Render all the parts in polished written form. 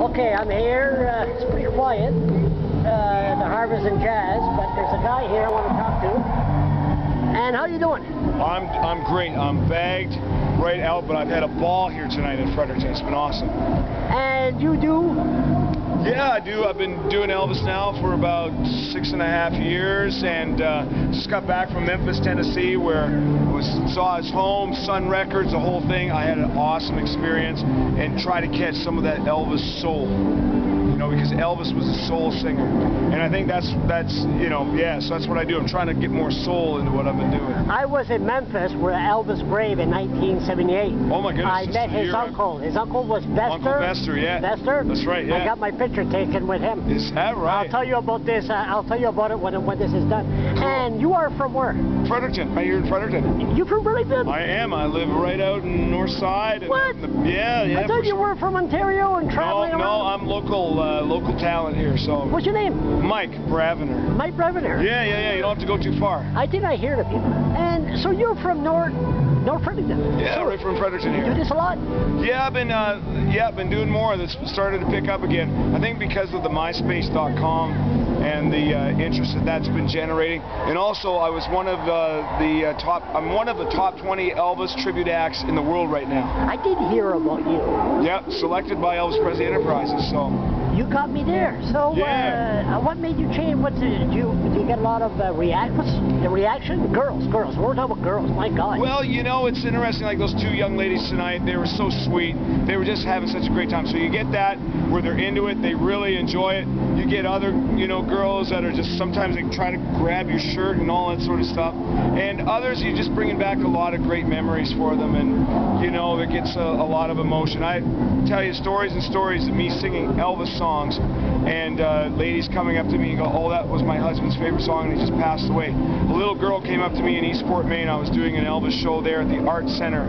Okay, I'm here. It's pretty quiet. The Harvest and Jazz, but there's a guy here I want to talk to. And how you doing? I'm great. I'm bagged right out, but I've had a ball here tonight in Fredericton. It's been awesome. And you do? Yeah, I do. I've been doing Elvis now for about 6.5 years, and just got back from Memphis, Tennessee, where I saw his home, Sun Records, the whole thing. I had an awesome experience, and try to catch some of that Elvis soul. You know, because Elvis was a soul singer, and I think that's you know, yeah. So that's what I do. I'm trying to get more soul into what I've been doing. I was in Memphis where Elvis grave in 1978. Oh my goodness! I met his uncle. His uncle was Bester. Uncle Bester, yeah. Bester. That's right. Yeah. I got my picture taken with him. Is that right? I'll tell you about this. I'll tell you about it when this is done. Cool. And you are from where? Fredericton. Right here in Fredericton. You from Fredericton? I am. I live right out in the north side. What? Yeah. I thought you were from Ontario and traveling around. No, I'm local talent here. So. What's your name? Mike Bravener. Mike Bravener. Yeah. You don't have to go too far. I think I hear the people. And so you're from North Fredericton. Yeah, so right from Fredericton here. You do this a lot? Yeah, I've been doing more. That's started to pick up again. I think because of the MySpace.com and the interest that's been generating, and also I was one of I'm one of the top 20 Elvis tribute acts in the world right now. I did hear about you. Yeah, selected by Elvis Presley Enterprises. So. You got me there. So yeah. What made you change? Do you get a lot of reaction? Girls. We're talking about girls. My God. Well, you know, it's interesting. Like those two young ladies tonight, they were so sweet. They were just having such a great time. So you get that where they're into it. They really enjoy it. You get other, girls that are just sometimes they try to grab your shirt and all that sort of stuff. And others, you're just bringing back a lot of great memories for them. And it gets a lot of emotion. I tell you stories and stories of me singing Elvis songs, and ladies coming up to me and go, "Oh, that was my husband's favorite song, and he just passed away." A little girl came up to me in Eastport, Maine. I was doing an Elvis show there at the Art Center,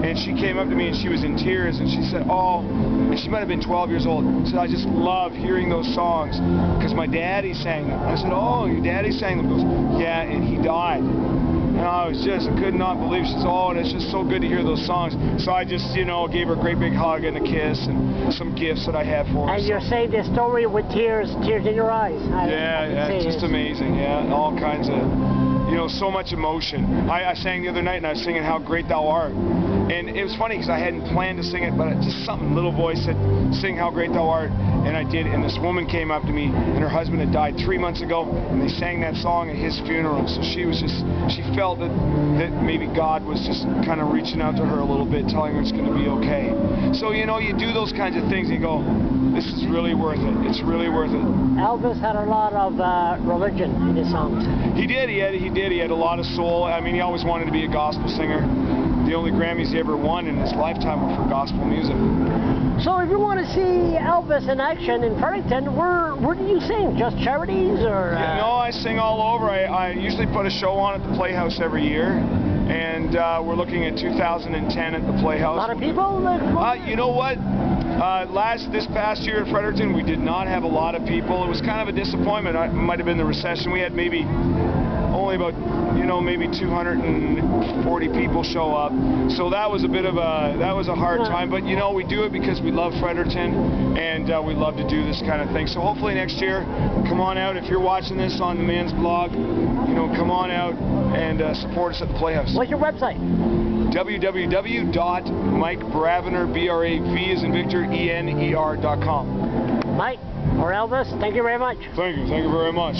and she came up to me and she was in tears, and she said, "Oh," and she might have been 12 years old. She said, "I just love hearing those songs because my daddy sang them." I said, "Oh, your daddy sang them?" She goes, "Yeah, and he died." And I could not believe. She said, "Oh, and it's just so good to hear those songs." So I just, gave her a great big hug and a kiss and some gifts that I have for her. And you're saying this story with tears in your eyes. Yeah, it's just amazing. Yeah, all kinds of, so much emotion. I sang the other night and I was singing "How Great Thou Art." And it was funny because I hadn't planned to sing it, but just something, little voice said, "Sing How Great Thou Art." And I did, and this woman came up to me, and her husband had died 3 months ago, and they sang that song at his funeral. So she felt that maybe God was just kind of reaching out to her a little bit, telling her it's going to be okay. So, you do those kinds of things, and you go, this is really worth it. It's really worth it. Elvis had a lot of religion in his songs. He did. He had a lot of soul. I mean, he always wanted to be a gospel singer. The only Grammys he ever won in his lifetime were for gospel music. So if you want to see Elvis in action in Fredericton, where do you sing? Just charities or? No, I sing all over. I usually put a show on at the Playhouse every year, and we're looking at 2010 at the Playhouse. A lot of people? You know what? This past year in Fredericton, we did not have a lot of people. It was kind of a disappointment. It might have been the recession. We had maybe only about, maybe 240 people show up. So that was a hard time. But, we do it because we love Fredericton, and we love to do this kind of thing. So hopefully next year, come on out. If you're watching this on the Men's Blog, come on out and support us at the Playhouse. What's your website? www.mikebravener, B-R-A-V as in Victor, E-N-E-R.com. Mike or Elvis, thank you very much. Thank you very much.